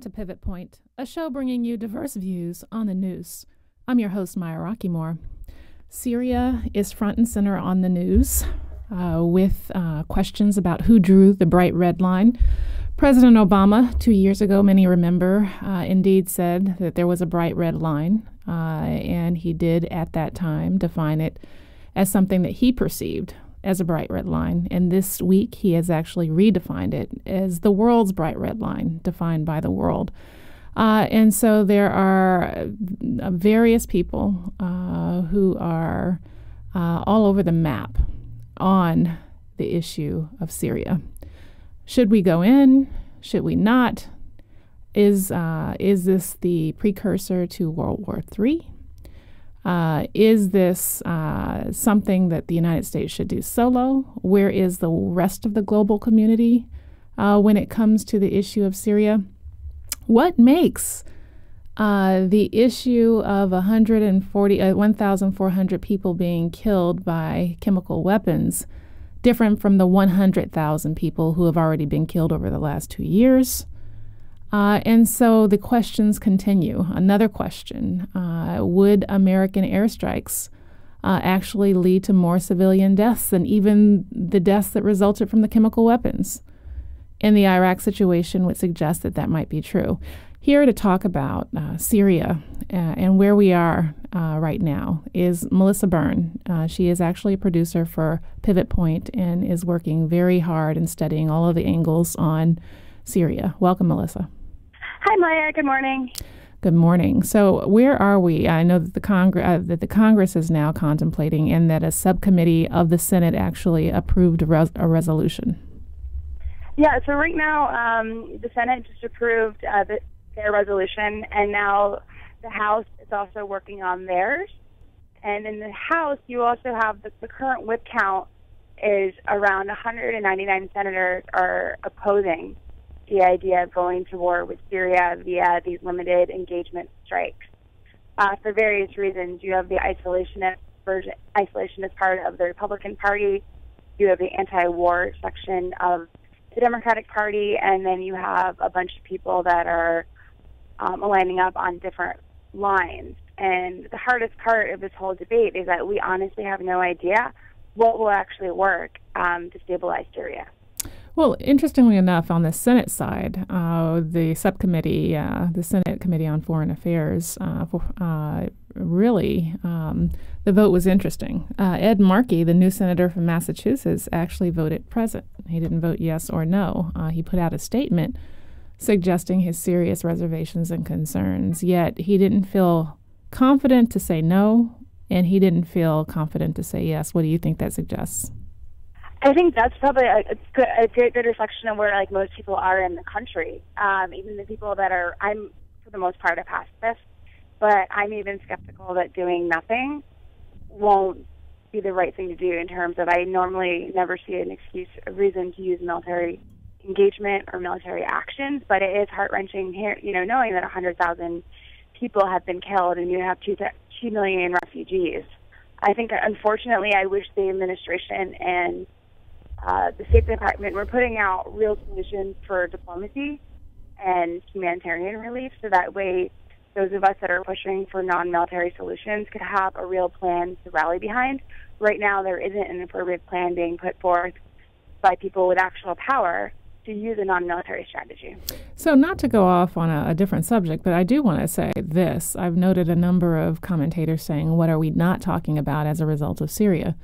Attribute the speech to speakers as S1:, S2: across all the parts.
S1: to Pivot Point, a show bringing you diverse views on the news. I'm your host, Maya Rockeymoore. Syria is front and center on the news with questions about who drew the bright red line. President Obama, 2 years ago, many remember, indeed said that there was a bright red line, and he did at that time define it as something that he perceived as a bright red line. And this week, he has actually redefined it as the world's bright red line, defined by the world. And so there are various people who are all over the map on the issue of Syria. Should we go in? Should we not? Is this the precursor to World War III? Is this something that the United States should do solo? Where is the rest of the global community when it comes to the issue of Syria? What makes the issue of 1,400 people being killed by chemical weapons different from the 100,000 people who have already been killed over the last 2 years? And so the questions continue. Another question, would American airstrikes actually lead to more civilian deaths than even the deaths that resulted from the chemical weapons? And the Iraq situation would suggest that that might be true. Here to talk about Syria and where we are right now is Melissa Byrne. She is actually a producer for Pivot Point and is working very hard and studying all of the angles on Syria. Welcome, Melissa.
S2: Hi, Maya. Good morning.
S1: Good morning. So where are we? I know that the Congress is now contemplating and that a subcommittee of the Senate actually approved a resolution.
S2: Yeah, so right now the Senate just approved their resolution, and now the House is also working on theirs. And in the House, you also have the current whip count is around 199 senators are opposing the idea of going to war with Syria via these limited engagement strikes. For various reasons, you have the isolationist part of the Republican Party, you have the anti-war section of the Democratic Party, and then you have a bunch of people that are lining up on different lines. And the hardest part of this whole debate is that we honestly have no idea what will actually work to stabilize Syria.
S1: Well, interestingly enough, on the Senate side, the subcommittee, the Senate Committee on Foreign Affairs, really, the vote was interesting. Ed Markey, the new senator from Massachusetts, actually voted present. He didn't vote yes or no. He put out a statement suggesting his serious reservations and concerns, yet he didn't feel confident to say no, and he didn't feel confident to say yes. What do you think that suggests?
S2: I think that's probably a good reflection of where most people are in the country. Even the people that are, I'm for the most part a pacifist, but I'm even skeptical that doing nothing won't be the right thing to do in terms of I normally never see an excuse, a reason to use military engagement or military actions, but it is heart-wrenching here, knowing that 100,000 people have been killed and you have 2 million refugees. I think, unfortunately, I wish the administration and the State Department were putting out real solutions for diplomacy and humanitarian relief, so that way those of us that are pushing for non-military solutions could have a real plan to rally behind. Right now, there isn't an appropriate plan being put forth by people with actual power to use a non-military strategy.
S1: So not to go off on a different subject, but I do want to say this. I've noted a number of commentators saying, what are we not talking about as a result of Syria?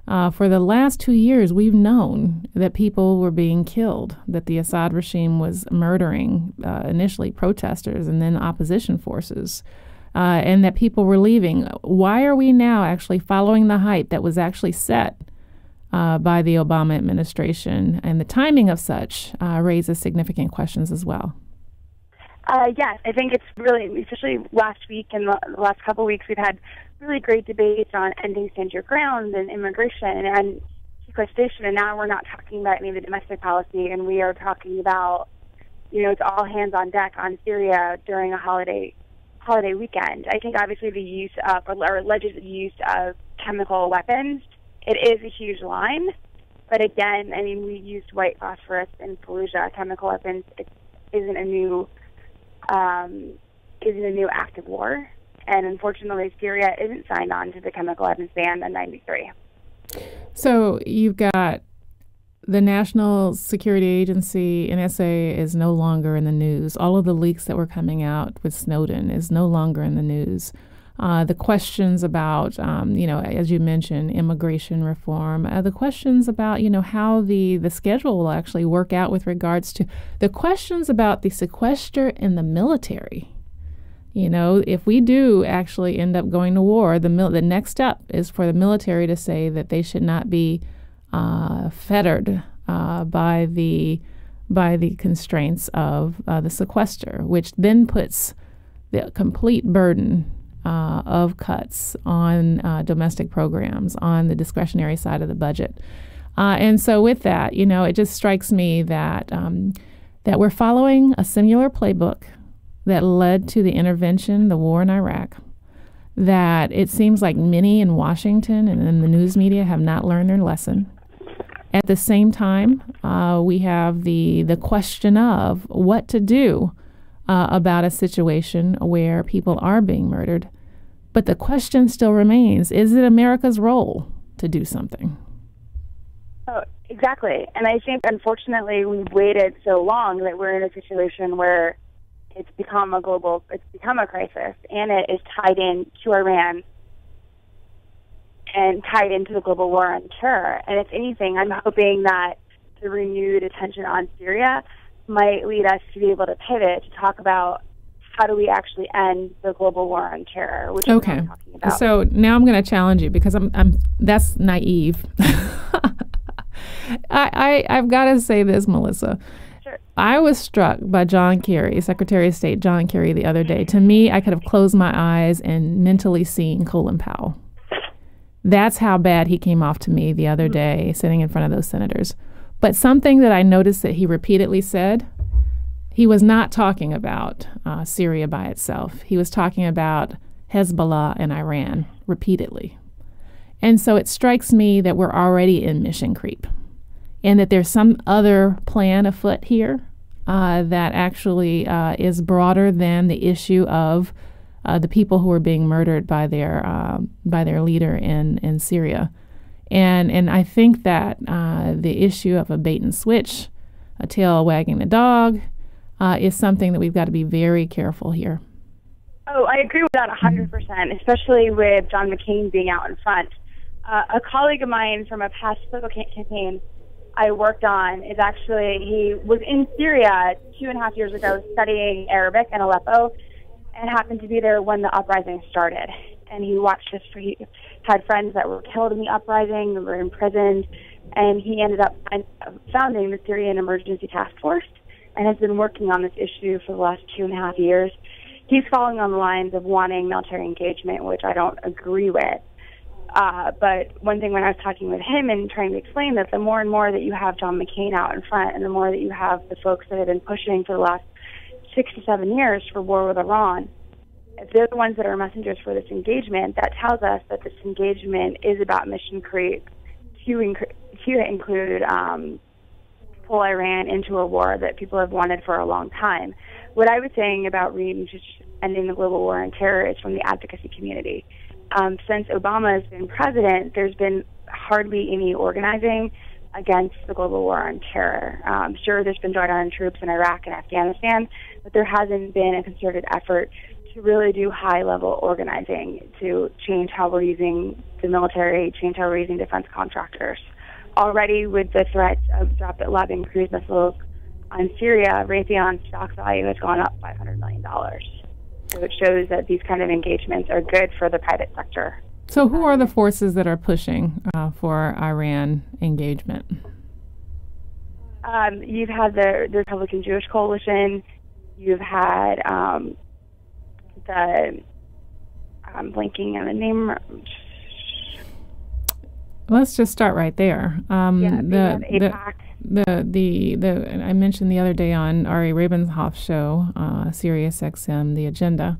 S1: For the last 2 years, we've known that people were being killed, that the Assad regime was murdering initially protesters and then opposition forces, and that people were leaving. Why are we now actually following the hype that was actually set by the Obama administration? And the timing of such raises significant questions as well.
S2: Yes, I think it's really, especially last week and the last couple of weeks, we've had really great debates on ending stand your ground and immigration and sequestration, and now we're not talking about any of the domestic policy, and we are talking about, it's all hands on deck on Syria during a holiday weekend. I think obviously the use of, or alleged use of chemical weapons, it is a huge line, but again, we used white phosphorus in Fallujah, chemical weapons. It isn't a new is in a new active war. And unfortunately, Syria isn't signed on to the chemical weapons ban in '93.
S1: So you've got the National Security Agency, NSA, is no longer in the news. All of the leaks that were coming out with Snowden is no longer in the news. The questions about, as you mentioned, immigration reform, the questions about, how the schedule will actually work out with regards to the questions about the sequester in the military. If we do actually end up going to war, the next step is for the military to say that they should not be fettered by the constraints of the sequester, which then puts the complete burden of cuts on domestic programs, on the discretionary side of the budget. And so with that, it just strikes me that that we're following a similar playbook that led to the intervention, the war in Iraq, that it seems like many in Washington and in the news media have not learned their lesson. At the same time, we have the question of what to do about a situation where people are being murdered. But the question still remains, is it America's role to do something?
S2: Oh, exactly. And I think, unfortunately, we've waited so long that we're in a situation where it's become a crisis, and it is tied in to Iran and tied into the global war on terror. And if anything, I'm hoping that the renewed attention on Syria might lead us to be able to pivot to talk about how do we actually end the global war on terror, which is what I'm talking about.
S1: So now I'm going to challenge you because that's naive. I've got to say this, Melissa.
S2: Sure.
S1: I was struck by John Kerry, Secretary of State John Kerry, the other day. To me, I could have closed my eyes and mentally seen Colin Powell. That's how bad he came off to me the other day, sitting in front of those senators. But something that I noticed that he repeatedly said, he was not talking about Syria by itself. He was talking about Hezbollah and Iran repeatedly. And so it strikes me that we're already in mission creep and that there's some other plan afoot here that actually is broader than the issue of the people who are being murdered by their leader in Syria. And I think that the issue of a bait and switch, a tail wagging the dog, is something that we've got to be very careful here.
S2: Oh, I agree with that 100%, especially with John McCain being out in front. A colleague of mine from a past political campaign I worked on he was in Syria 2.5 years ago studying Arabic in Aleppo and happened to be there when the uprising started. And he watched this, he had friends that were killed in the uprising, that were imprisoned, and he ended up founding the Syrian Emergency Task Force and has been working on this issue for the last 2.5 years. He's following on the lines of wanting military engagement, which I don't agree with. But one thing when I was talking with him and trying to explain that the more and more that you have John McCain out in front and the more that you have the folks that have been pushing for the last 6 to 7 years for war with Iran, if they're the ones that are messengers for this engagement, that tells us that this engagement is about mission creep to include pull Iran into a war that people have wanted for a long time. What I was saying about ending the global war on terror is from the advocacy community. Since Obama has been president, there's been hardly any organizing against the global war on terror. Sure, there's been drawdown troops in Iraq and Afghanistan, but there hasn't been a concerted effort to really do high-level organizing to change how we're using the military, change how we're using defense contractors. Already with the threat of dropping lobbing cruise missiles on Syria, Raytheon's stock value has gone up $500 million. So it shows that these kind of engagements are good for the private sector.
S1: So who are the forces that are pushing for Iran engagement?
S2: You've had the Republican Jewish Coalition. You've had I'm blanking on the name.
S1: Let's just start right there.
S2: APAC.
S1: I mentioned the other day on Ari Rabinhoff's show, Sirius XM, The Agenda,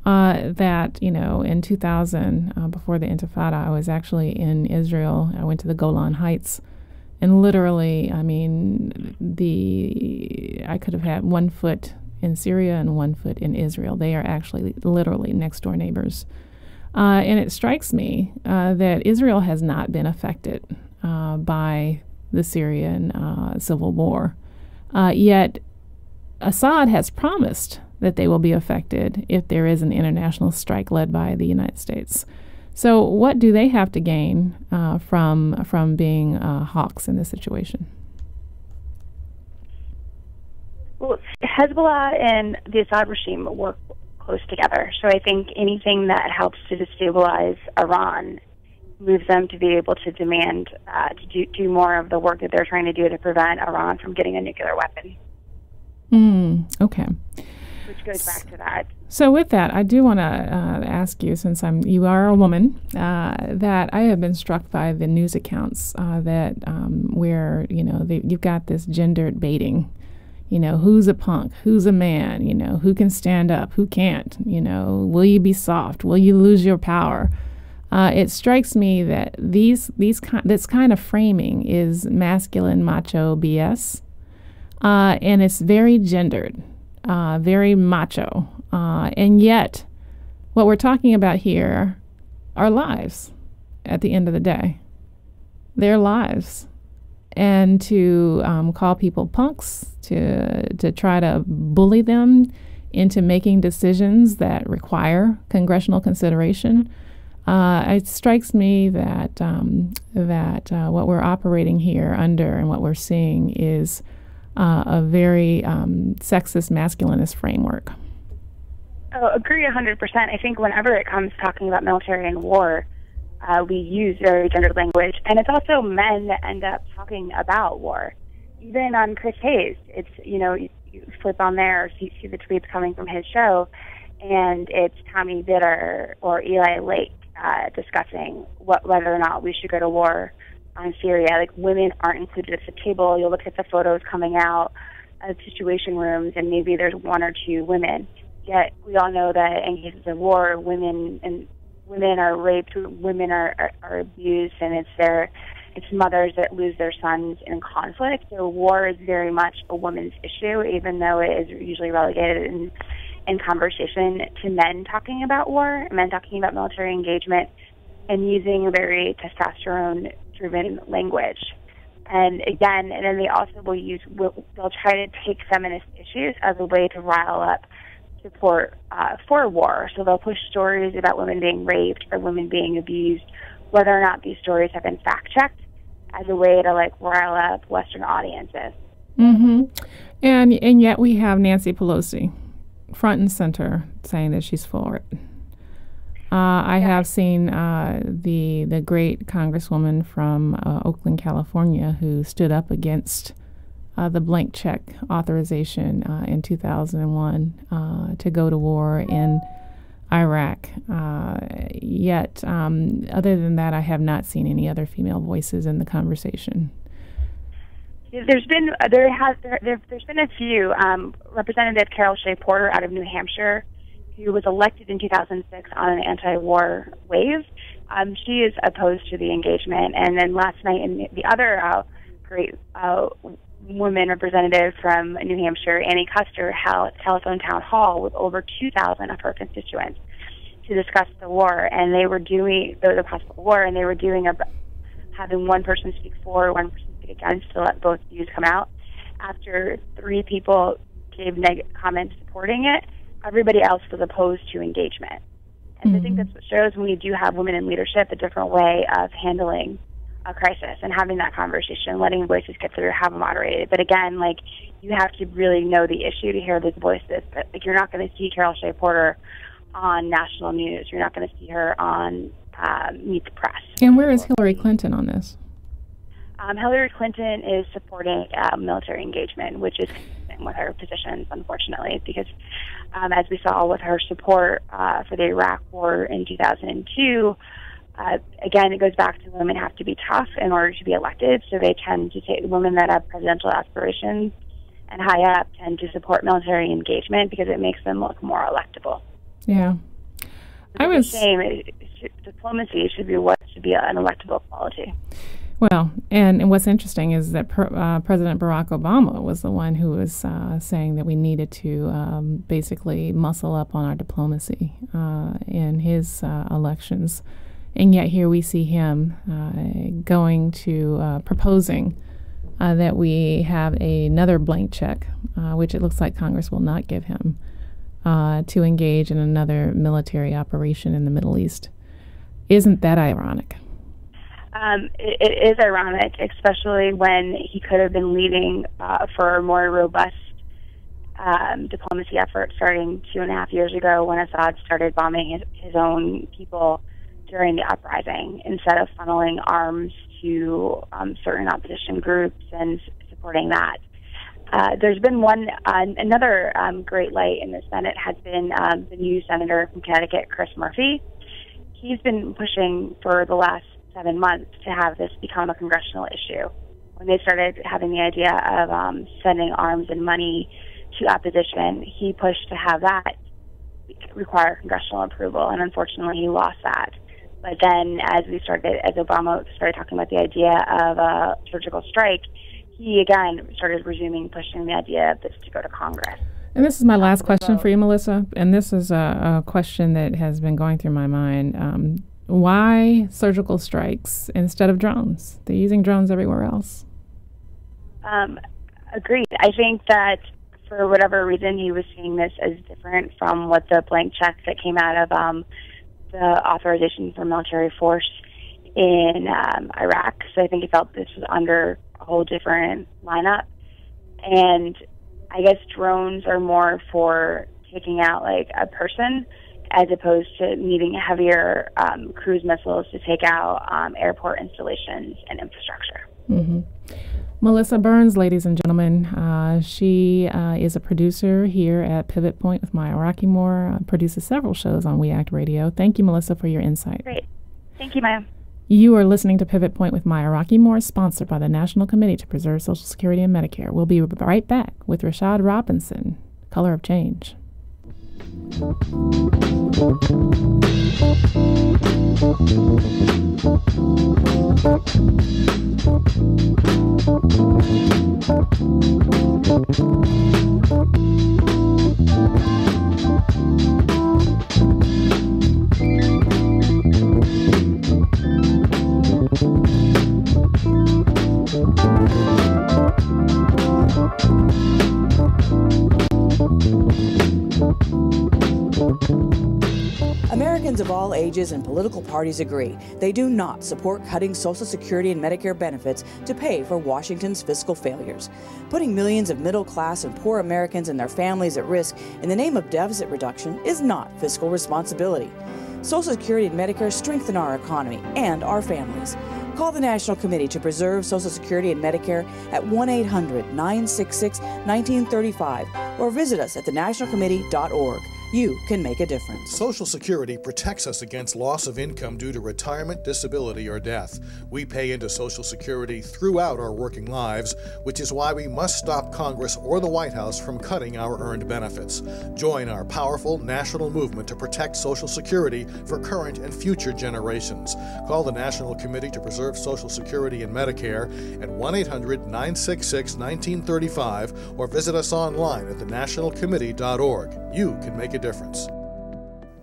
S1: that, in 2000, before the Intifada, I was actually in Israel. I went to the Golan Heights, and literally, I could have had 1 foot in Syria and 1 foot in Israel. They are actually literally next door neighbors. And it strikes me that Israel has not been affected by the Syrian civil war. Yet Assad has promised that they will be affected if there is an international strike led by the United States. So what do they have to gain from being hawks in this situation?
S2: Well, Hezbollah and the Assad regime work close together. So I think anything that helps to destabilize Iran moves them to be able to demand to do more of the work that they're trying to do to prevent Iran from getting a nuclear weapon.
S1: Okay.
S2: Which goes back to that.
S1: So with that, I do want to ask you, since you are a woman, that I have been struck by the news accounts that where you've got this gendered baiting. Who's a punk? Who's a man? Who can stand up? Who can't? Will you be soft? Will you lose your power? It strikes me that this kind of framing is masculine macho BS, and it's very gendered, very macho, and yet what we're talking about here are lives. At the end of the day, they're lives. And to call people punks, to try to bully them into making decisions that require congressional consideration, it strikes me that what we're operating here under and what we're seeing is a very sexist, masculinist framework.
S2: Oh, agree 100%. I think whenever it comes talking about military and war, we use very gendered language, and it's also men that end up talking about war. Even on Chris Hayes, it's, you flip on there, see the tweets coming from his show, and it's Tommy Bitter or Eli Lake discussing whether or not we should go to war on Syria. Like, women aren't included at the table. You'll look at the photos coming out of situation rooms, and maybe there's 1 or 2 women. Yet we all know that in cases of war, women are raped, women are abused, and it's mothers that lose their sons in conflict. So war is very much a woman's issue, even though it is usually relegated in conversation to men talking about war, men talking about military engagement, and using very testosterone-driven language. And again, and then they also they'll try to take feminist issues as a way to rile up support for war. So they'll push stories about women being raped or women being abused, whether or not these stories have been fact-checked, as a way to rile up Western audiences.
S1: And yet we have Nancy Pelosi front and center saying that she's for it. I have seen the great Congresswoman from Oakland, California, who stood up against the blank check authorization in 2001 to go to war in Iraq. Yet, other than that, I have not seen any other female voices in the conversation.
S2: There's been a few. Representative Carol Shea Porter out of New Hampshire, who was elected in 2006 on an anti-war wave. She is opposed to the engagement. And then last night, the other great woman representative from New Hampshire, Annie Custer, held a telephone town hall with over 2,000 of her constituents to discuss the war, and they were doing the possible war, and they were doing having one person speak for, one person speak against to let both views come out. After 3 people gave negative comments supporting it, everybody else was opposed to engagement. And I think that's what shows, when you do have women in leadership, a different way of handling a crisis and having that conversation, letting voices get through, have them moderated. But again, you have to really know the issue to hear those voices. But you're not going to see Carol Shea Porter on national news. You're not going to see her on Meet the Press.
S1: And where is Hillary Clinton on this?
S2: Hillary Clinton is supporting military engagement, which is consistent with her positions, unfortunately, because as we saw with her support for the Iraq War in 2002, again, it goes back to women have to be tough in order to be elected. So they tend to take women that have presidential aspirations and high up tend to support military engagement because it makes them look more electable.
S1: Yeah.
S2: It's a shame. Diplomacy should be an electable quality.
S1: Well, and what's interesting is that President Barack Obama was the one who was saying that we needed to basically muscle up on our diplomacy in his elections. And yet here we see him going to proposing that we have another blank check, which it looks like Congress will not give him, to engage in another military operation in the Middle East. Isn't that ironic?
S2: It is ironic, especially when he could have been leading for a more robust diplomacy effort starting 2.5 years ago when Assad started bombing his own people during the uprising, instead of funneling arms to certain opposition groups and supporting that. There's been another great light in the Senate has been the new senator from Connecticut, Chris Murphy. He's been pushing for the last 7 months to have this become a congressional issue. When they started having the idea of sending arms and money to opposition, he pushed to have that require congressional approval, and unfortunately he lost that. But then as Obama started talking about the idea of a surgical strike, he again started pushing the idea of this to go to Congress.
S1: And this is my last question for you, Melissa, and this is a question that has been going through my mind. Why surgical strikes instead of drones? They're using drones everywhere else.
S2: Agreed. I think that for whatever reason he was seeing this as different from what the blank check that came out of the authorization for military force in Iraq. So I think he felt this was under a whole different lineup. And I guess drones are more for taking out like a person, as opposed to needing heavier cruise missiles to take out airport installations and infrastructure.
S1: Mm-hmm. Melissa Byrne, ladies and gentlemen, she is a producer here at Pivot Point with Maya Rockeymoore, produces several shows on We Act Radio. Thank you, Melissa, for your insight.
S2: Great. Thank you, Maya.
S1: You are listening to Pivot Point with Maya Rockeymoore, sponsored by the National Committee to Preserve Social Security and Medicare. We'll be right back with Rashad Robinson, Color of Change.
S3: Americans of all ages and political parties agree they do not support cutting Social Security and Medicare benefits to pay for Washington's fiscal failures. Putting millions of middle-class and poor Americans and their families at risk in the name of deficit reduction is not fiscal responsibility. Social Security and Medicare strengthen our economy and our families. Call the National Committee to Preserve Social Security and Medicare at 1-800-966-1935 or visit us at thenationalcommittee.org. You can make a difference.
S4: Social Security protects us against loss of income due to retirement, disability, or death. We pay into Social Security throughout our working lives, which is why we must stop Congress or the White House from cutting our earned benefits. Join our powerful national movement to protect Social Security for current and future generations. Call the National Committee to Preserve Social Security and Medicare at 1-800-966-1935 or visit us online at thenationalcommittee.org. You can make a difference.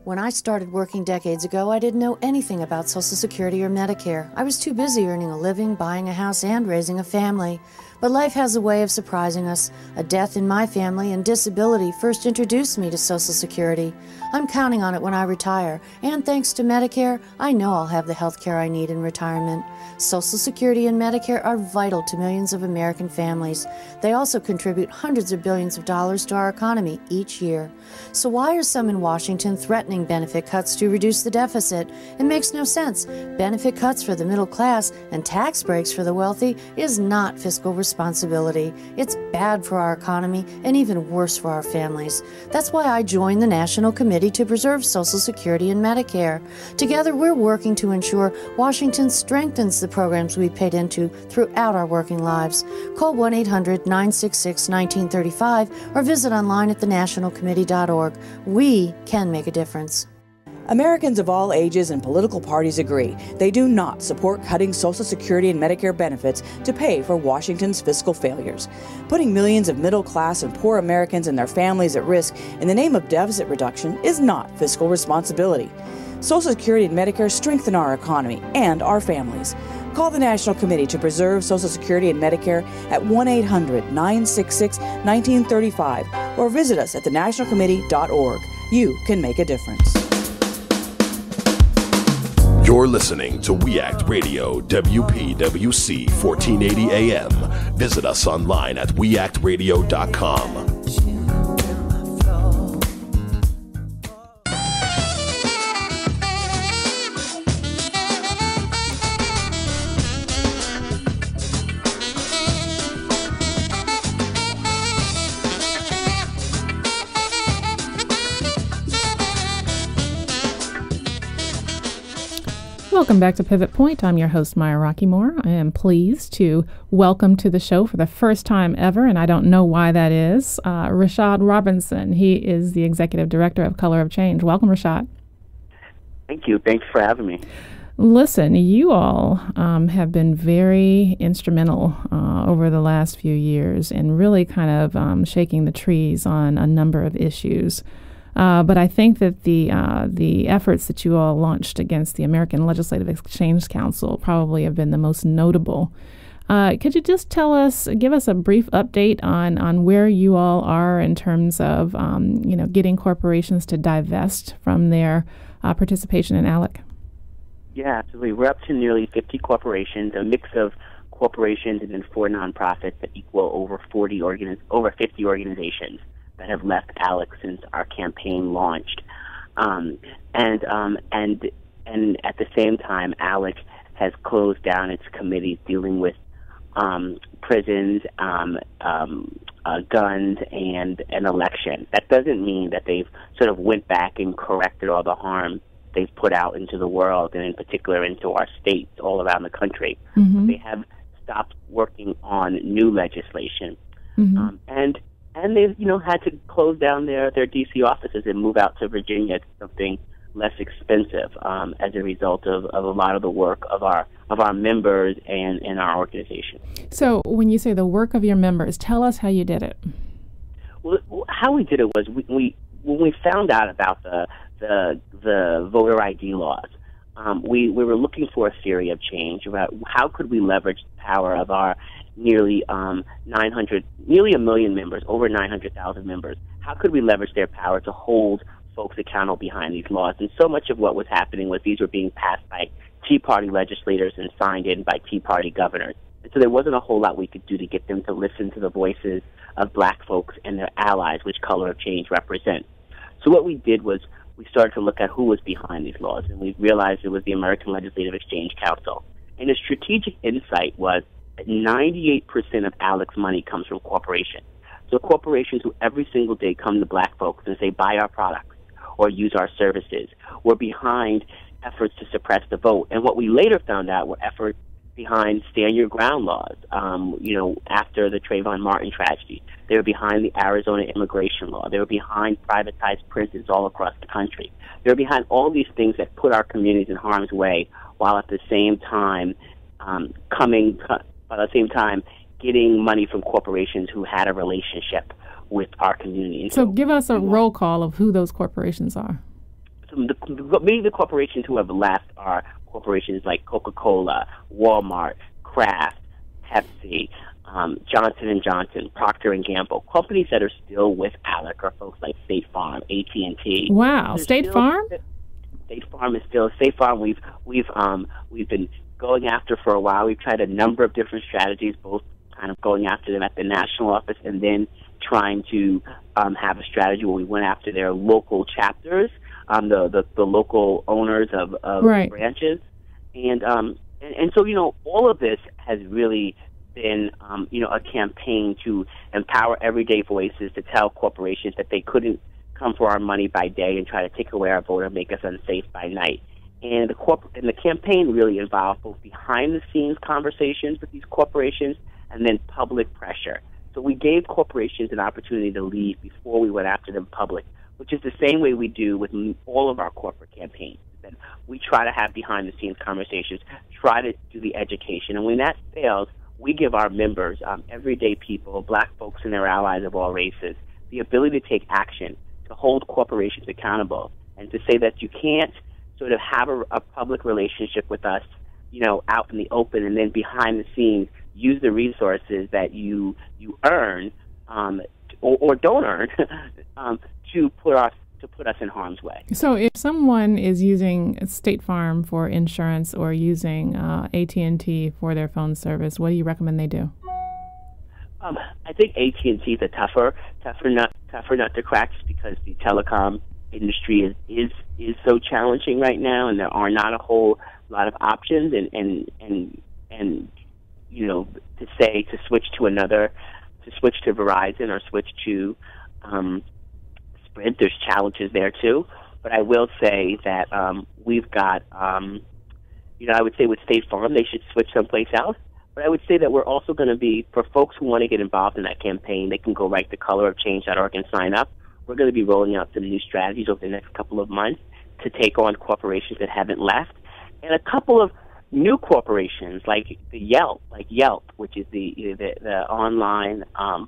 S5: When I started working decades ago, I didn't know anything about Social Security or Medicare. I was too busy earning a living, buying a house, and raising a family. But life has a way of surprising us. A death in my family and disability first introduced me to Social Security. I'm counting on it when I retire, and thanks to Medicare, I know I'll have the health care I need in retirement. Social Security and Medicare are vital to millions of American families. They also contribute hundreds of billions of dollars to our economy each year. So why are some in Washington threatening benefit cuts to reduce the deficit? It makes no sense. Benefit cuts for the middle class and tax breaks for the wealthy is not fiscal responsibility. It's bad for our economy and even worse for our families. That's why I joined the National Committee to Preserve Social Security and Medicare. Together, we're working to ensure Washington strengthens the programs we paid into throughout our working lives. Call 1-800-966-1935 or visit online at thenationalcommittee.org. We can make a difference.
S3: Americans of all ages and political parties agree they do not support cutting Social Security and Medicare benefits to pay for Washington's fiscal failures. Putting millions of middle-class and poor Americans and their families at risk in the name of deficit reduction is not fiscal responsibility. Social Security and Medicare strengthen our economy and our families. Call the National Committee to Preserve Social Security and Medicare at 1-800-966-1935 or visit us at thenationalcommittee.org. You can make a difference.
S6: You're listening to We Act Radio, WPWC 1480 AM. Visit us online at weactradio.com.
S1: Welcome back to Pivot Point. I'm your host, Maya Rockeymoore. I am pleased to welcome to the show for the first time ever, and I don't know why that is, Rashad Robinson. He is the Executive Director of Color of Change. Welcome, Rashad.
S7: Thank you. Thanks for having me.
S1: Listen, you all have been very instrumental over the last few years in really kind of shaking the trees on a number of issues. But I think that the efforts that you all launched against the American Legislative Exchange Council probably have been the most notable. Could you just give us a brief update on where you all are in terms of getting corporations to divest from their participation in ALEC?
S7: Yeah, absolutely. We're up to nearly 50 corporations, a mix of corporations and then 4 nonprofits that equal over 50 organizations that have left ALEC since our campaign launched, and at the same time, ALEC has closed down its committees dealing with prisons, guns, and an election. That doesn't mean that they've sort of went back and corrected all the harm they've put out into the world, and in particular into our states all around the country. Mm-hmm. They have stopped working on new legislation, and they've, had to close down their D.C. offices and move out to Virginia to something less expensive as a result of a lot of the work of our members and our organization.
S1: So when you say the work of your members, tell us how you did it.
S7: Well, how we did it was when we found out about the voter ID laws, we were looking for a theory of change about how could we leverage the power of our nearly 1 million members, over 900,000 members. How could we leverage their power to hold folks accountable behind these laws? And so much of what was happening was these were being passed by Tea Party legislators and signed in by Tea Party governors. And so there wasn't a whole lot we could do to get them to listen to the voices of black folks and their allies, which Color of Change represents. So what we did was we started to look at who was behind these laws, and we realized it was the American Legislative Exchange Council. And the strategic insight was that 98% of ALEC's money comes from corporations. So corporations who every single day come to black folks and say, buy our products or use our services, were behind efforts to suppress the vote. And what we later found out were efforts behind stand your ground laws, after the Trayvon Martin tragedy. They were behind the Arizona immigration law. They were behind privatized prisons all across the country. They were behind all these things that put our communities in harm's way, while at the same time getting money from corporations who had a relationship with our community.
S1: So give us a roll call of who those corporations are.
S7: So many of the corporations who have left are corporations like Coca-Cola, Walmart, Kraft, Pepsi, Johnson & Johnson, Procter & Gamble. Companies that are still with ALEC are folks like State Farm, AT&T.
S1: Wow, State Farm?
S7: State Farm is still State Farm. We've been going after for a while. We've tried a number of different strategies, both kind of going after them at the national office and then trying to have a strategy where we went after their local chapters, the local owners of
S1: right.
S7: branches, and so all of this has really been a campaign to empower everyday voices to tell corporations that they couldn't come for our money by day and try to take away our vote and make us unsafe by night. And the campaign really involved both behind-the-scenes conversations with these corporations and then public pressure. So we gave corporations an opportunity to leave before we went after them public which is the same way we do with all of our corporate campaigns. That we try to have behind-the-scenes conversations, try to do the education, and when that fails, we give our members, everyday people, black folks and their allies of all races, the ability to take action, to hold corporations accountable, and to say that you can't sort of have a public relationship with us, out in the open, and then behind the scenes use the resources that you earn or don't earn to put us in harm's way.
S1: So if someone is using State Farm for insurance or using AT&T for their phone service, what do you recommend they do?
S7: I think AT&T is a tougher nut to crack, just because the telecom industry is so challenging right now, and there are not a whole lot of options. And to switch to Verizon or switch to Sprint, there's challenges there too. But I will say that we've got, I would say with State Farm, they should switch someplace else. But I would say that we're also going to be, for folks who want to get involved in that campaign, they can go right to colorofchange.org and sign up. We're going to be rolling out some new strategies over the next couple of months to take on corporations that haven't left, and a couple of new corporations like Yelp, which is the online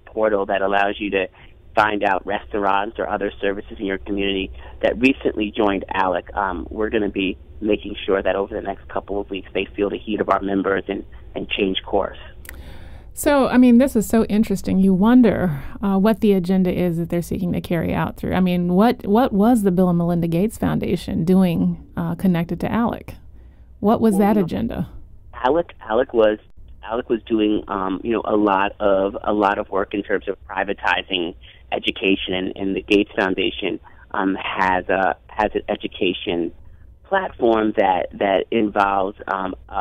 S7: portal that allows you to find out restaurants or other services in your community that recently joined ALEC. We're going to be making sure that over the next couple of weeks they feel the heat of our members and change course.
S1: So, this is so interesting. You wonder what the agenda is that they're seeking to carry out through. What was the Bill and Melinda Gates Foundation doing connected to ALEC? What was that agenda?
S7: ALEC was doing a lot of work in terms of privatizing education, and the Gates Foundation has an education platform that involves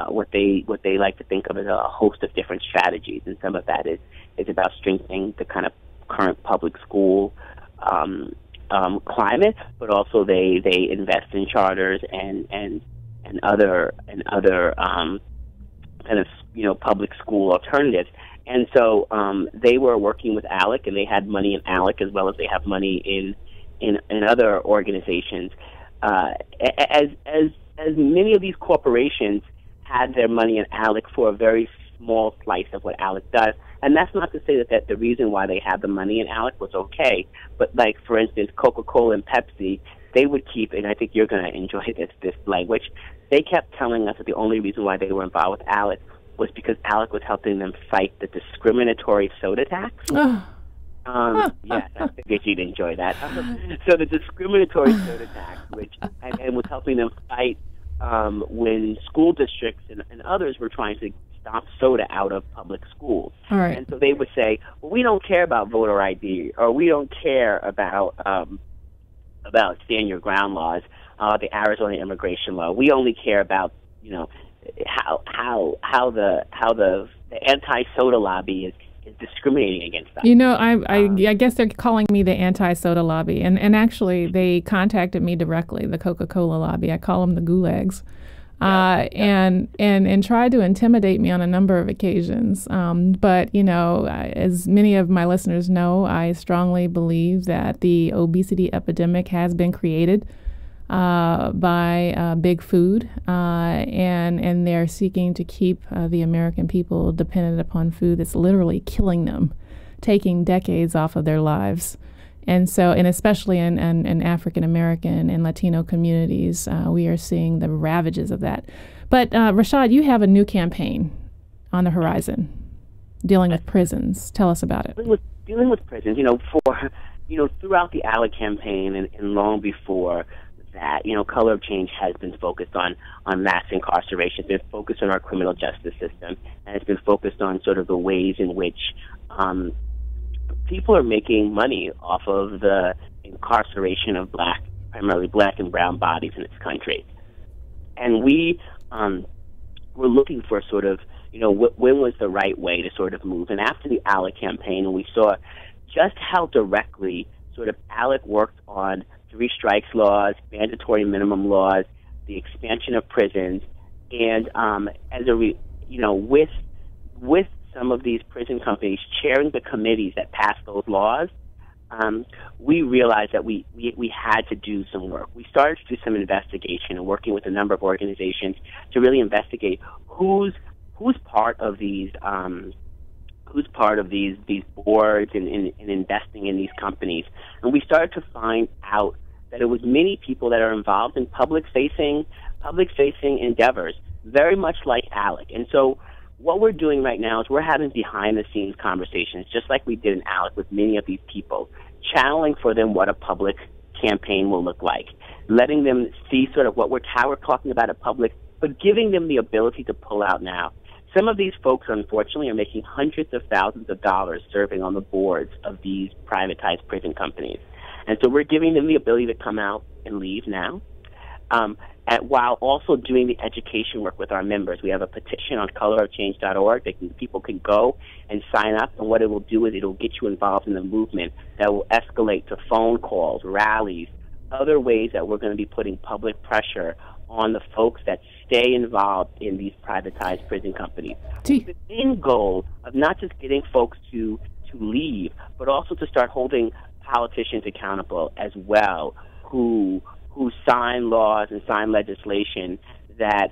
S7: what they like to think of as a host of different strategies, and some of that is about strengthening the kind of current public school climate, but also they invest in charters and other kind of public school alternatives. And so they were working with ALEC, and they had money in ALEC as well as they have money in other organizations. As many of these corporations had their money in ALEC for a very small slice of what ALEC does. And that's not to say that the reason why they had the money in ALEC was okay. But, like, for instance, Coca-Cola and Pepsi, they would keep, and I think you're going to enjoy this language, they kept telling us that the only reason why they were involved with ALEC was because ALEC was helping them fight the discriminatory soda tax. Yes, I figured you'd enjoy that. So the discriminatory soda tax, which and was helping them fight when school districts and others were trying to stop soda out of public schools.
S1: All right.
S7: And so they would say, well, we don't care about voter ID, or we don't care about stand your ground laws, the Arizona immigration law. We only care about how the anti-soda lobby is discriminating against us.
S1: I guess they're calling me the anti-soda lobby, and actually they contacted me directly, the Coca-Cola lobby. I call them the gulags, and tried to intimidate me on a number of occasions. But as many of my listeners know, I strongly believe that the obesity epidemic has been created by big food, and they're seeking to keep the American people dependent upon food that's literally killing them, taking decades off of their lives. And so, and especially in African American and Latino communities, we are seeing the ravages of that. But Rashad, you have a new campaign on the horizon dealing with prisons. Tell us about it.
S7: Dealing with prisons, throughout the ALEC campaign and long before that, Color of Change has been focused on mass incarceration. It's been focused on our criminal justice system, and it's been focused on sort of the ways in which people are making money off of the incarceration of primarily black and brown bodies in this country. And we were looking for sort of, when was the right way to sort of move. And after the ALEC campaign, we saw just how directly sort of ALEC worked on 3 strikes laws, mandatory minimum laws, the expansion of prisons, and with some of these prison companies chairing the committees that passed those laws, we realized that we had to do some work. We started to do some investigation and working with a number of organizations to really investigate who's part of these boards and investing in these companies. And we started to find out that it was many people that are involved in public facing endeavors, very much like ALEC. And so what we're doing right now is we're having behind-the-scenes conversations, just like we did in ALEC with many of these people, channeling for them what a public campaign will look like, letting them see sort of how we're talking about it public, but giving them the ability to pull out now. Some of these folks, unfortunately, are making hundreds of thousands of dollars serving on the boards of these privatized prison companies. And so we're giving them the ability to come out and leave now, while also doing the education work with our members. We have a petition on colorofchange.org that people can go and sign up, and what it will do is it will get you involved in the movement that will escalate to phone calls, rallies, other ways that we're going to be putting public pressure on the folks that stay involved in these privatized prison companies. The end goal of not just getting folks to leave, but also to start holding politicians accountable as well, who sign laws and sign legislation that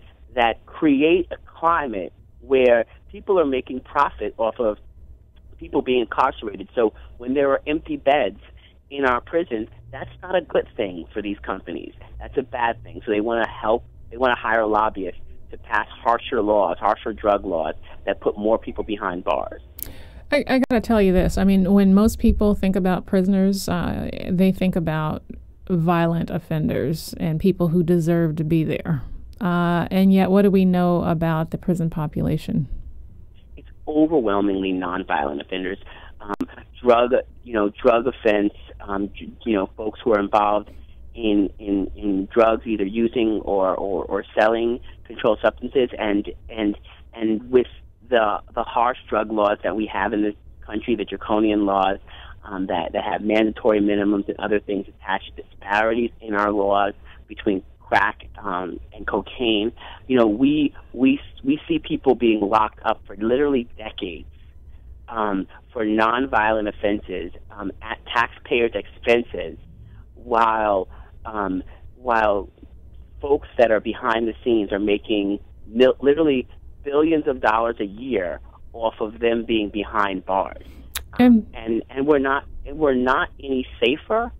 S7: create a climate where people are making profit off of people being incarcerated. So when there are empty beds in our prisons, that's not a good thing for these companies. That's a bad thing. So they want to hire lobbyists to pass harsher laws, harsher drug laws that put more people behind bars.
S1: I got to tell you this. I mean, when most people think about prisoners, they think about violent offenders and people who deserve to be there. And yet, what do we know about the prison population?
S7: It's overwhelmingly nonviolent offenders. Drug offense, folks who are involved in drugs, either using or selling controlled substances, and with the harsh drug laws that we have in this country, the draconian laws that have mandatory minimums and other things attached, disparities in our laws between crack and cocaine. We see people being locked up for literally decades for nonviolent offenses at taxpayers' expenses, while folks that are behind the scenes are making literally billions of dollars a year off of them being behind bars. And we're not any safer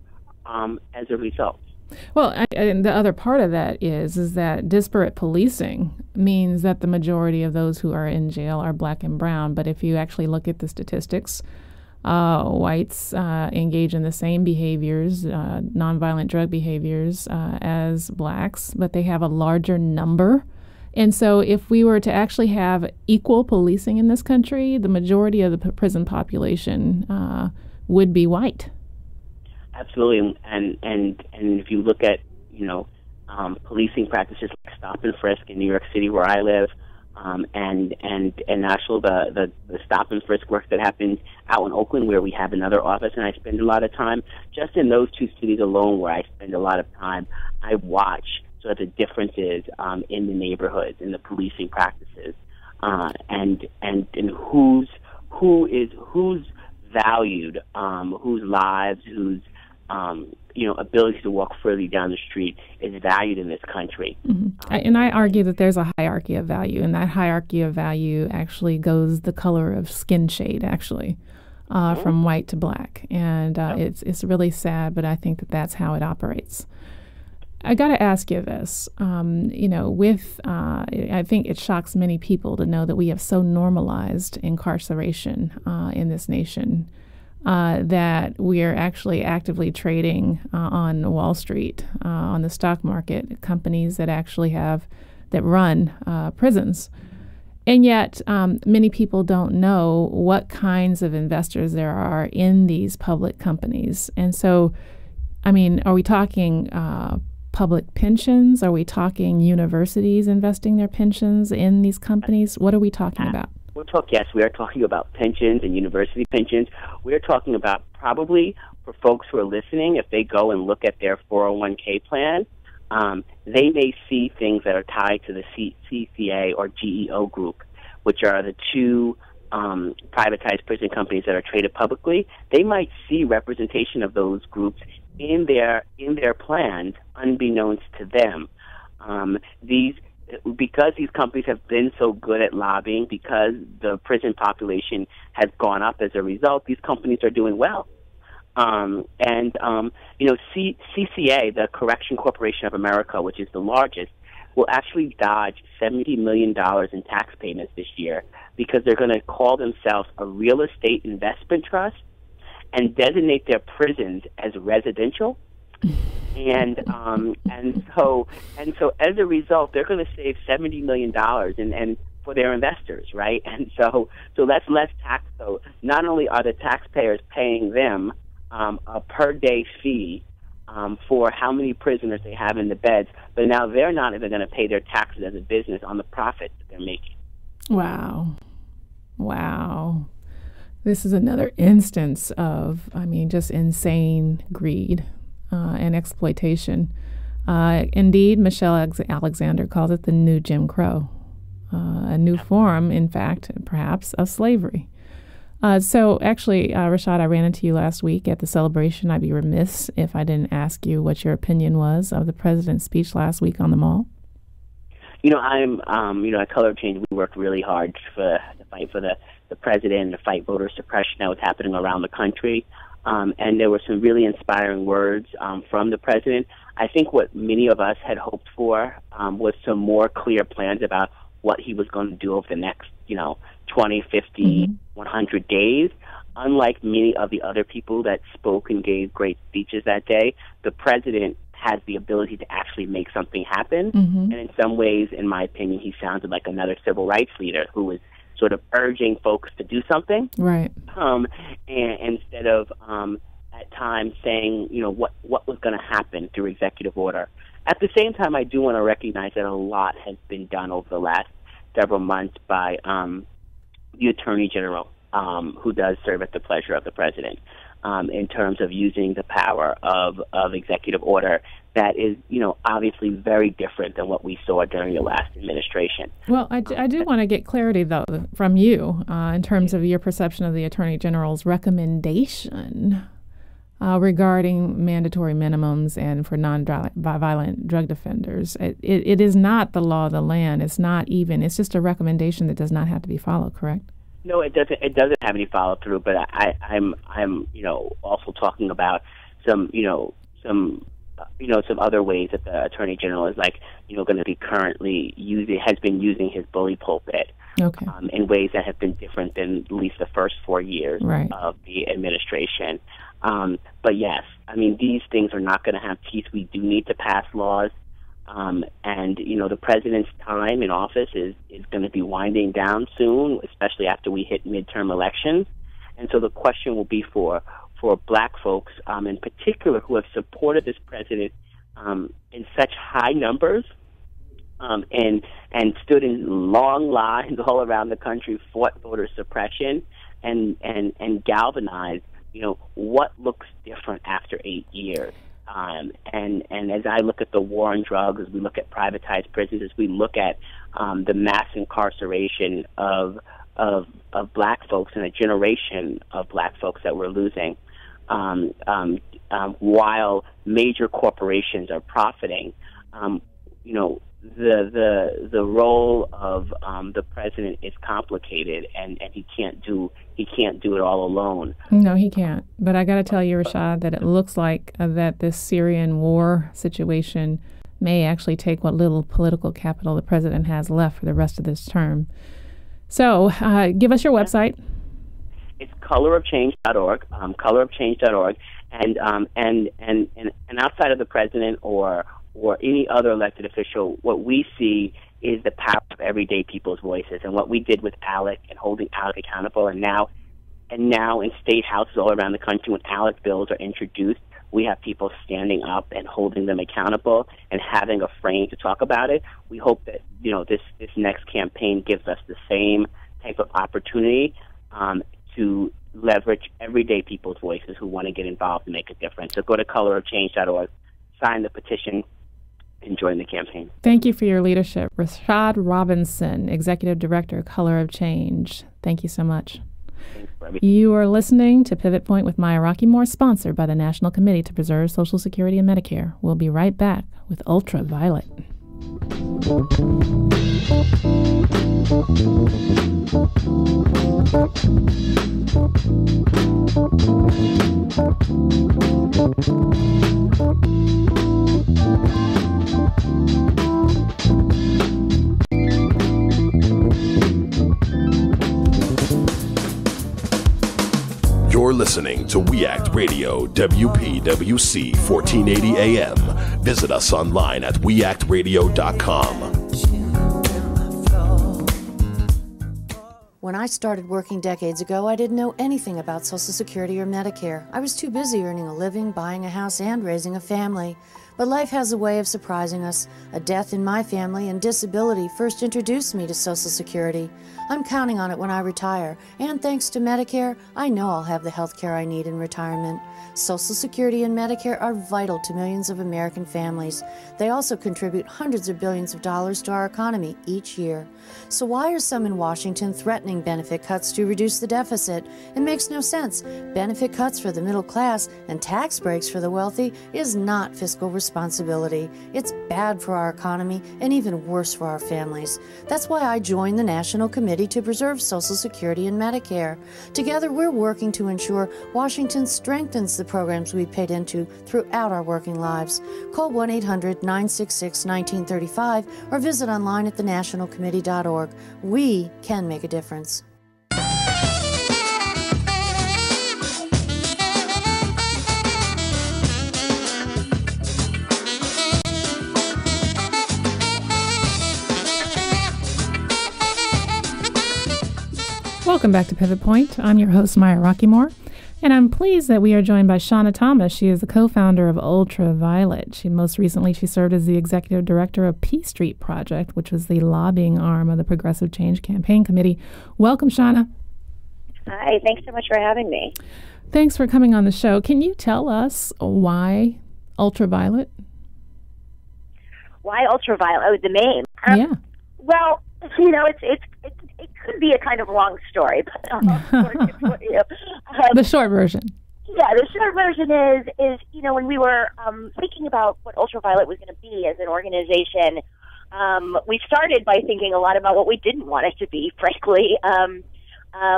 S7: as a result.
S1: Well, and the other part of that is that disparate policing means that the majority of those who are in jail are black and brown. But if you actually look at the statistics, whites engage in the same behaviors, nonviolent drug behaviors, as blacks, but they have a larger number. And so if we were to actually have equal policing in this country, the majority of the prison population would be white. Absolutely. And if you look at, policing practices like stop and frisk in New York City, where I live, and actually the stop and frisk work that happens out in Oakland, where we have another office and I spend a lot of time, just in those two cities alone where I spend a lot of time, I watch sort of the differences in the neighborhoods, in the policing practices, and who's valued, whose lives, whose ability to walk freely down the street is valued in this country. Mm-hmm. And I argue that there's a hierarchy of value, and that hierarchy of value actually goes the color of skin shade, actually, from white to black. And it's really sad, but I think that that's how it operates. I got to ask you this, I think it shocks many people to know that we have so normalized incarceration in this nation that we are actually actively trading on Wall Street, on the stock market, companies that actually run prisons. And yet many people don't know what kinds of investors there are in these public companies. And so, are we talking public pensions? Are we talking universities investing their pensions in these companies? What are we talking about?
S7: Yes, we are talking about pensions and university pensions. We are talking about, probably for folks who are listening, if they go and look at their 401k plan, they may see things that are tied to the CCA or GEO group, which are the two privatized prison companies that are traded publicly, they might see representation of those groups in their plans, unbeknownst to them. Because these companies have been so good at lobbying, because the prison population has gone up as a result, these companies are doing well. CCA, the Correction Corporation of America, which is the largest, will actually dodge $70 million in tax payments this year because they're going to call themselves a real estate investment trust and designate their prisons as residential. And so as a result, they're going to save $70 million and for their investors, right? And so that's less tax. So not only are the taxpayers paying them a per day fee for how many prisoners they have in the beds, but now they're not even going to pay their taxes as a business on the profit that they're making. Wow.
S1: This is another instance of, just insane greed and exploitation. Indeed, Michelle Alexander calls it the new Jim Crow, a new form, in fact, perhaps, of slavery. So actually, Rashad, I ran into you last week at the celebration. I'd be remiss if I didn't ask you what your opinion was of the president's speech last week on the Mall.
S7: At Color of Change, we worked really hard to fight for the president, to fight voter suppression that was happening around the country. And there were some really inspiring words from the president. I think what many of us had hoped for was some more clear plans about what he was going to do over the next, 20, 50, 100 days. Unlike many of the other people that spoke and gave great speeches that day, the president has the ability to actually make something happen. And in some ways, in my opinion, he sounded like another civil rights leader who was sort of urging folks to do something.
S1: Right.
S7: And instead of at times saying, what was going to happen through executive order. At the same time, I do want to recognize that a lot has been done over the last several months by the Attorney General, who does serve at the pleasure of the president, in terms of using the power of executive order that is, obviously very different than what we saw during the last administration.
S1: Well, I do want to get clarity, though, from you in terms of your perception of the Attorney General's recommendation regarding mandatory minimums and for non-violent drug offenders. It is not the law of the land. It's not even. It's just a recommendation that does not have to be followed, correct?
S7: No, it doesn't. It doesn't have any follow through. But I'm also talking about some other ways that the Attorney General is going to be currently has been using his bully pulpit.
S1: Okay.
S7: In ways that have been different than at least the first 4 years
S1: right.
S7: of the administration. But yes, these things are not going to have teeth. We do need to pass laws. And the president's time in office is going to be winding down soon, especially after we hit midterm elections. And so the question will be for black folks, in particular, who have supported this president in such high numbers, and stood in long lines all around the country, fought voter suppression, and galvanized. What looks different after 8 years? And as I look at the war on drugs, as we look at privatized prisons, as we look at the mass incarceration of black folks and a generation of black folks that we're losing, while major corporations are profiting, the role of the president is complicated, and he can't do it all alone.
S1: No, he can't. But I got to tell you, Rashad, that it looks like that this Syrian war situation may actually take what little political capital the president has left for the rest of this term. So, give us your website.
S7: It's colorofchange.org, colorofchange.org, and outside of the president or any other elected official, what we see is the power of everyday people's voices. And what we did with ALEC and holding ALEC accountable, and now in state houses all around the country, when ALEC bills are introduced, we have people standing up and holding them accountable and having a frame to talk about it. We hope that this next campaign gives us the same type of opportunity to leverage everyday people's voices who want to get involved and make a difference. So go to colorofchange.org, sign the petition, join the campaign.
S1: Thank you for your leadership. Rashad Robinson, Executive Director, Color of Change. Thank you so much.
S7: Thanks, Bobby.
S1: You are listening to Pivot Point with Maya Rockeymoore, sponsored by the National Committee to Preserve Social Security and Medicare. We'll be right back with UltraViolet.
S6: You're listening to We Act Radio, WPWC 1480 AM. Visit us online at weactradio.com.
S5: When I started working decades ago, I didn't know anything about Social Security or Medicare. I was too busy earning a living, buying a house, and raising a family. But life has a way of surprising us. A death in my family and disability first introduced me to Social Security. I'm counting on it when I retire, and thanks to Medicare, I know I'll have the health care I need in retirement. Social Security and Medicare are vital to millions of American families. They also contribute hundreds of billions of dollars to our economy each year. So why are some in Washington threatening benefit cuts to reduce the deficit? It makes no sense. Benefit cuts for the middle class and tax breaks for the wealthy is not fiscal responsibility. It's bad for our economy and even worse for our families. That's why I joined the National Committee to Preserve Social Security and Medicare. Together, we're working to ensure Washington strengthens the programs we paid into throughout our working lives. Call 1-800-966-1935 or visit online at thenationalcommittee.org. We can make a difference.
S1: Welcome back to Pivot Point. I'm your host, Maya Rockeymoore, and I'm pleased that we are joined by Shona Thomas. She is the co-founder of UltraViolet. Most recently served as the executive director of P Street Project, which was the lobbying arm of the Progressive Change Campaign Committee. Welcome, Shona.
S8: Hi, thanks so much for having me.
S1: Thanks for coming on the show. Can you tell us why UltraViolet?
S8: Why UltraViolet? Oh, the name.
S1: Yeah.
S8: Well, you know, it could be a kind of long story, but
S1: the short version.
S8: Yeah, the short version is you know, when we were thinking about what UltraViolet was going to be as an organization, we started by thinking a lot about what we didn't want it to be, frankly,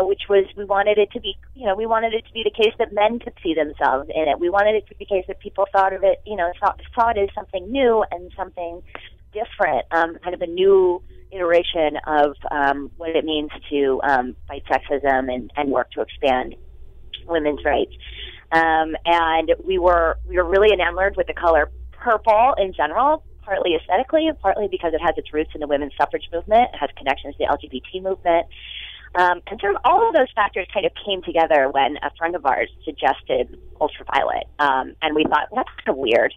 S8: which was we wanted it to be the case that men could see themselves in it. We wanted it to be the case that people thought of it, you know, thought as something new and something different, kind of a new iteration of what it means to fight sexism and work to expand women's rights. And we were really enamored with the color purple in general, partly aesthetically, partly because it has its roots in the women's suffrage movement, it has connections to the LGBT movement. And sort of all of those factors kind of came together when a friend of ours suggested UltraViolet. And we thought, well, that's kind of weird.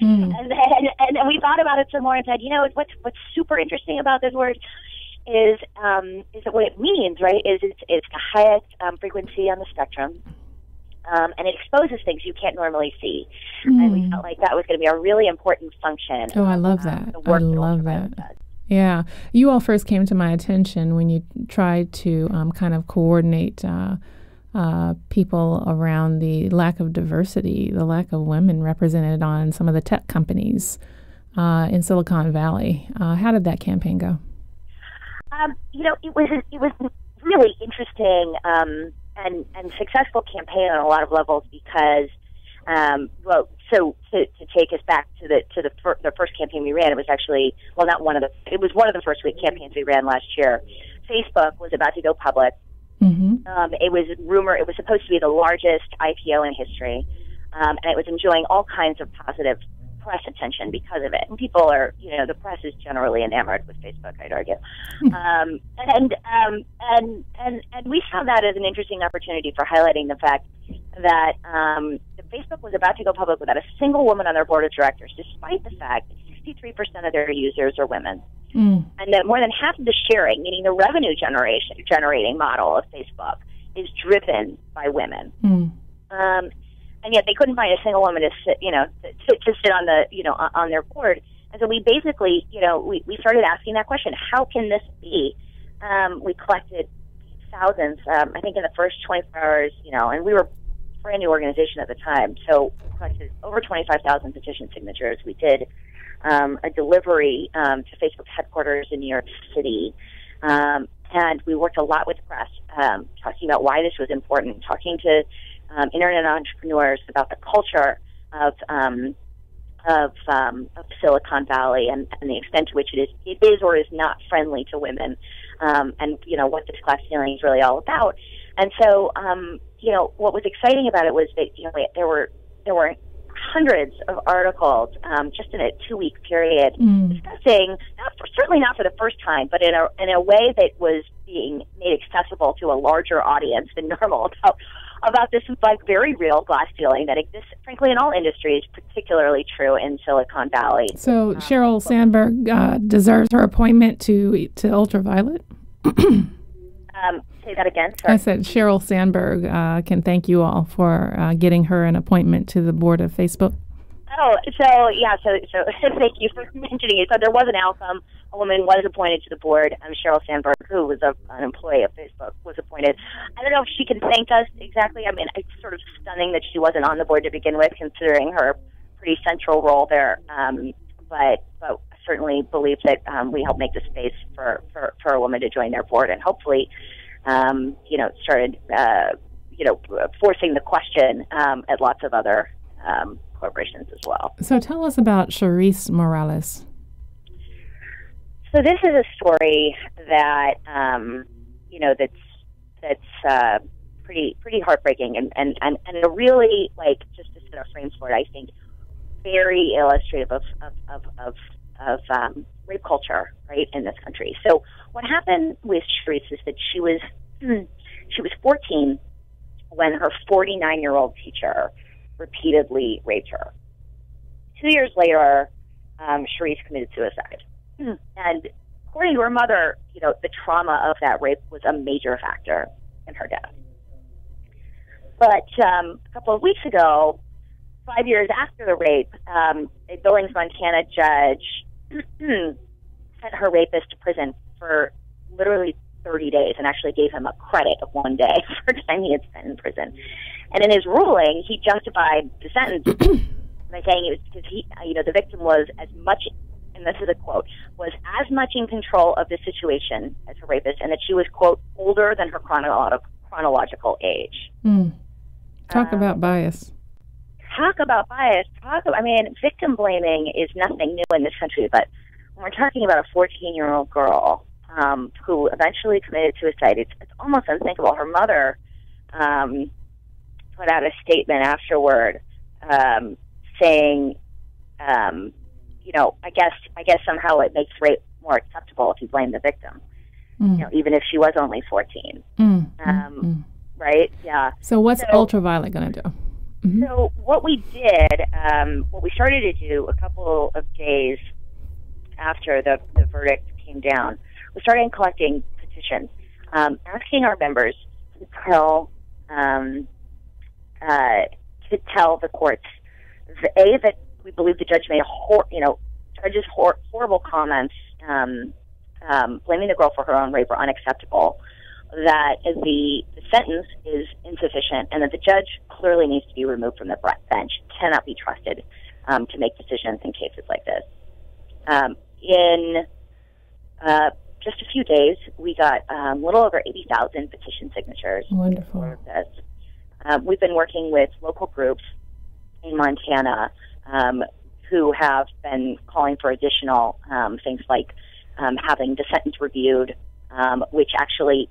S8: And then we thought about it some more and said, you know, what's super interesting about this word is that what it means, right, is it's the highest frequency on the spectrum. And it exposes things you can't normally see. And we felt like that was going to be a really important function.
S1: Oh, I love that. I love that. Yeah. You all first came to my attention when you tried to kind of coordinate people around the lack of diversity, the lack of women represented on some of the tech companies in Silicon Valley. How did that campaign go?
S8: You know, it was a really interesting and successful campaign on a lot of levels because, so to take us back to the first campaign we ran, it was actually one of the first campaigns we ran last year. Facebook was about to go public. It was supposed to be the largest IPO in history, and it was enjoying all kinds of positive press attention because of it. And people are, you know, the press is generally enamored with Facebook, I'd argue. And we found that as an interesting opportunity for highlighting the fact that Facebook was about to go public without a single woman on their board of directors, despite the fact that 63% of their users are women. And that more than half of the sharing, meaning the revenue generating model of Facebook, is driven by women. And yet they couldn't find a single woman to sit, you know, to sit on the, you know, on their board. so we basically, we started asking that question: how can this be? We collected thousands. I think in the first 24 hours, and we were a brand new organization at the time, so we collected over 25,000 petition signatures. We did a delivery to Facebook's headquarters in New York City, and we worked a lot with the press, talking about why this was important, talking to internet entrepreneurs about the culture of Silicon Valley and the extent to which it is or is not friendly to women, and what this glass ceiling is really all about. And so, what was exciting about it was that there were hundreds of articles just in a 2-week period discussing, certainly not for the first time, but in a way that was being made accessible to a larger audience than normal about this very real glass ceiling that exists, frankly, in all industries, particularly true in Silicon Valley.
S1: So Sheryl Sandberg deserves her appointment to UltraViolet?
S8: Say that again, sorry.
S1: I said Sheryl Sandberg can thank you all for getting her an appointment to the board of Facebook.
S8: Oh, so thank you for mentioning it. So there was an outcome. A woman was appointed to the board. Sheryl Sandberg, who was an employee of Facebook, was appointed. I don't know if she can thank us exactly. I mean, it's sort of stunning that she wasn't on the board to begin with, considering her pretty central role there. But I certainly believe that we helped make the space for a woman to join their board, and hopefully, started, forcing the question at lots of other corporations as well.
S1: So tell us about Charisse Morales.
S8: So this is a story that that's pretty heartbreaking and a really, just to set a frame for it, I think very illustrative of rape culture, right, in this country. So what happened with Charisse is that she was 14 when her 49-year-old teacher repeatedly raped her. 2 years later, Charisse committed suicide. And according to her mother, the trauma of that rape was a major factor in her death. But a couple of weeks ago, 5 years after the rape, a Billings, Montana judge sent her rapist to prison for literally 30 days and actually gave him a credit of 1 day for time he had spent in prison. And in his ruling, he justified the sentence by saying it was because the victim was as much, and this is a quote, was as much in control of the situation as her rapist, and that she was, quote, older than her chronological age.
S1: Talk about bias.
S8: Talk about bias. Victim blaming is nothing new in this country, but when we're talking about a 14-year-old girl who eventually committed suicide, it's almost unthinkable. Her mother put out a statement afterward saying, I guess somehow it makes rape more acceptable if you blame the victim, even if she was only 14. Right? Yeah.
S1: So what's UltraViolet going to do?
S8: So what we did, what we started to do a couple of days after the verdict came down, we started collecting petitions, asking our members to tell the courts, that we believe the judge made horrible comments, blaming the girl for her own rape were unacceptable, that the sentence is insufficient, and that the judge clearly needs to be removed from the bench, cannot be trusted to make decisions in cases like this. In just a few days, we got a little over 80,000 petition signatures.
S1: Wonderful.
S8: For this. We've been working with local groups in Montana who have been calling for additional things like having the sentence reviewed, which actually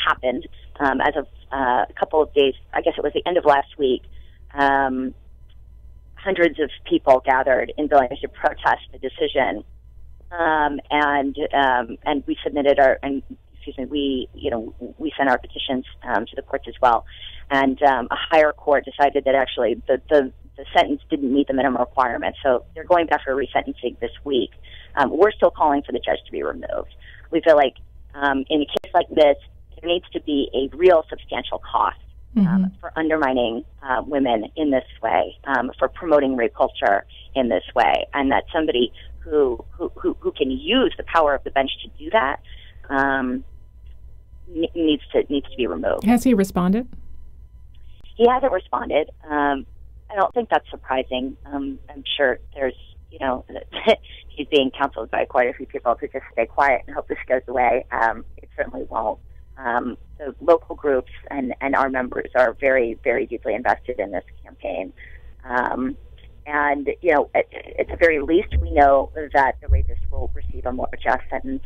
S8: happened as of a couple of days. I guess it was the end of last week. Hundreds of people gathered in Billings to protest the decision, and we submitted we sent our petitions to the courts as well, and a higher court decided that actually the sentence didn't meet the minimum requirements, so they're going back for resentencing this week. We're still calling for the judge to be removed. We feel like in a case like this, there needs to be a real substantial cost for undermining women in this way, for promoting rape culture in this way, and that somebody who can use the power of the bench to do that needs to be removed.
S1: Has he responded?
S8: He hasn't responded. I don't think that's surprising. I'm sure there's, he's being counseled by quite a few people to just stay quiet and hope this goes away. It certainly won't. The local groups and our members are very, very deeply invested in this campaign. And, at the very least, we know that the rapist will receive a more just sentence,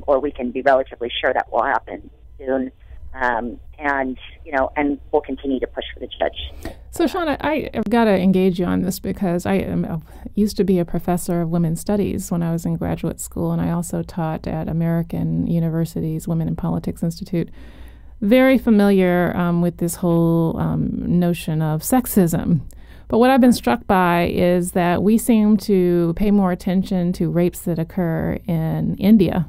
S8: or we can be relatively sure that will happen soon. And we'll continue to push for the judge.
S1: So, Shona, I've got to engage you on this because I used to be a professor of women's studies when I was in graduate school, and I also taught at American University's Women in Politics Institute. Very familiar with this whole notion of sexism. But what I've been struck by is that we seem to pay more attention to rapes that occur in India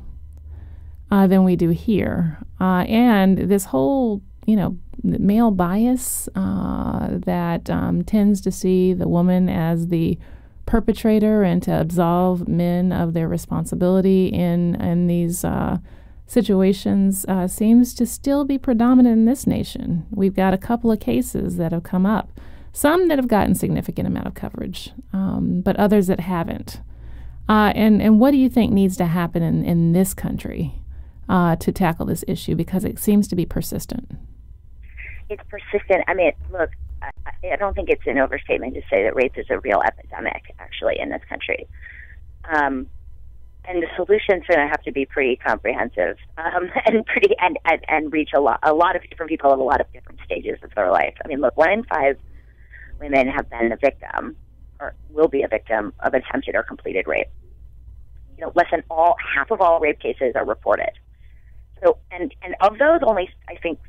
S1: than we do here. And this whole, male bias that tends to see the woman as the perpetrator and to absolve men of their responsibility in these situations seems to still be predominant in this nation. We've got a couple of cases that have come up, some that have gotten significant amount of coverage, but others that haven't. And what do you think needs to happen in this country to tackle this issue, because it seems to be persistent?
S8: It's persistent. I mean, look, I don't think it's an overstatement to say that rape is a real epidemic, actually, in this country. And the solutions are going to have to be pretty comprehensive and reach a lot of different people at a lot of different stages of their life. I mean, look, 1 in 5 women have been a victim or will be a victim of attempted or completed rape. Half of all rape cases are reported. So, and of those, only, I think,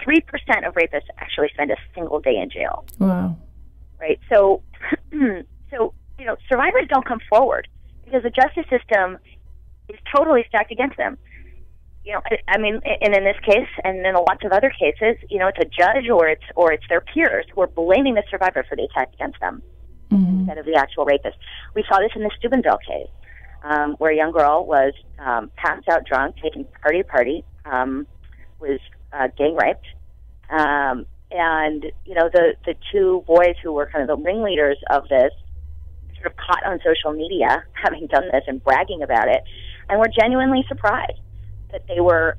S8: 3% of rapists actually spend a single day in jail.
S1: Wow.
S8: Right? So, survivors don't come forward because the justice system is totally stacked against them. I mean, and in this case, and in lots of other cases, it's a judge or it's their peers who are blaming the survivor for the attack against them instead of the actual rapist. We saw this in the Steubenville Cave, where a young girl was passed out drunk, taken party to party, was gang raped, and the 2 boys who were kind of the ringleaders of this sort of caught on social media having done this and bragging about it, and were genuinely surprised that they were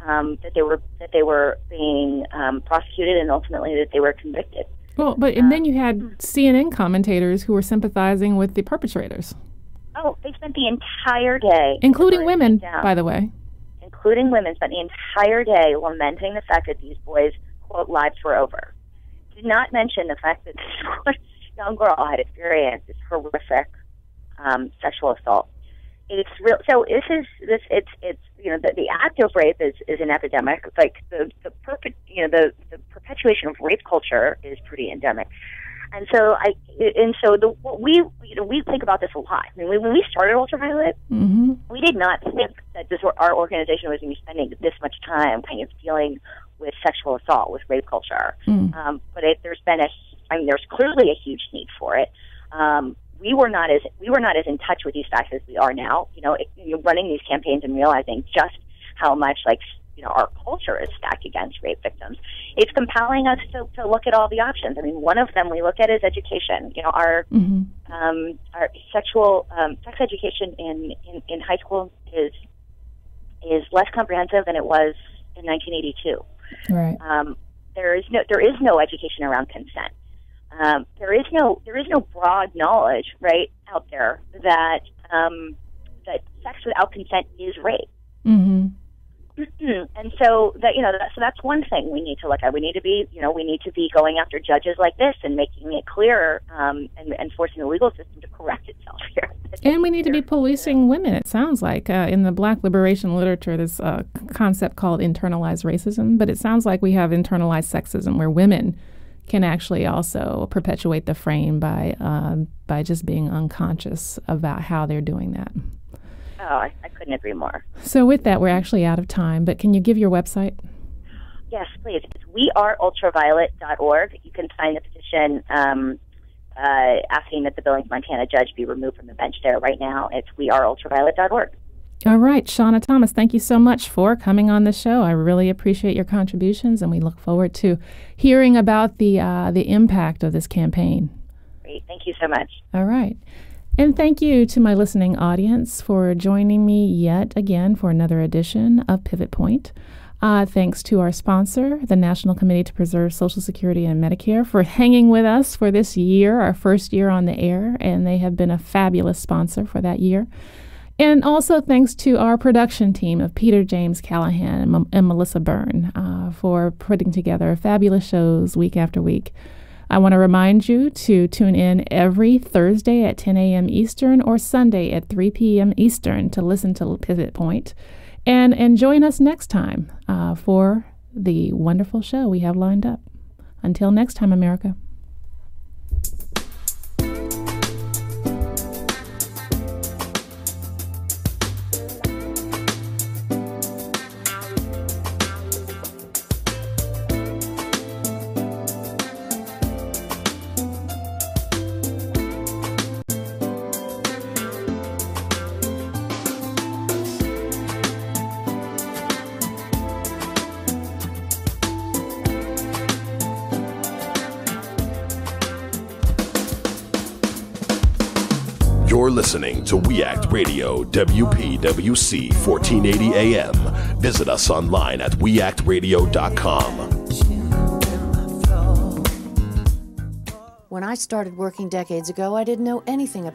S8: being prosecuted and ultimately that they were convicted.
S1: Well, and then you had CNN commentators who were sympathizing with the perpetrators.
S8: Oh, they spent the entire day,
S1: including women, by the way.
S8: Including women, spent the entire day lamenting the fact that these boys' quote lives were over. Did not mention the fact that this young girl had experienced this horrific sexual assault. It's real. So the act of rape is an epidemic. Like the perpetuation of rape culture is pretty endemic. And so we think about this a lot. I mean, when we started UltraViolet, we did not think that our organization was going to be spending this much time kind of dealing with sexual assault, with rape culture. But there's clearly a huge need for it. We were not as in touch with these facts as we are now. Running these campaigns and realizing just how much our culture is stacked against rape victims. It's compelling us to look at all the options. I mean, one of them we look at is education. Our sex education in high school is less comprehensive than it was in 1982.
S1: Right.
S8: There is no education around consent. There is no broad knowledge right out there that sex without consent is rape. And so that's one thing we need to look at. We need to be going after judges like this and making it clearer and forcing the legal system to correct itself here.
S1: And we need to be policing women, it sounds like. In the Black liberation literature, there's a concept called internalized racism, but it sounds like we have internalized sexism where women can actually also perpetuate the frame by just being unconscious about how they're doing that.
S8: Oh, I couldn't agree more.
S1: So with that, we're actually out of time, but can you give your website?
S8: Yes, please. It's weareultraviolet.org. You can sign the petition asking that the Billings, Montana judge be removed from the bench there right now. It's weareultraviolet.org.
S1: All right, Shona Thomas, thank you so much for coming on the show. I really appreciate your contributions, and we look forward to hearing about the impact of this campaign.
S8: Great. Thank you so much.
S1: All right. And thank you to my listening audience for joining me yet again for another edition of Pivot Point. Thanks to our sponsor, the National Committee to Preserve Social Security and Medicare, for hanging with us for this year, our first year on the air, and they have been a fabulous sponsor for that year. And also thanks to our production team of Peter James Callahan and Melissa Byrne for putting together fabulous shows week after week. I want to remind you to tune in every Thursday at 10 a.m. Eastern or Sunday at 3 p.m. Eastern to listen to Pivot Point. And join us next time for the wonderful show we have lined up. Until next time, America.
S6: You're listening to We Act Radio, WPWC 1480 AM. Visit us online at weactradio.com.
S5: When I started working decades ago, I didn't know anything about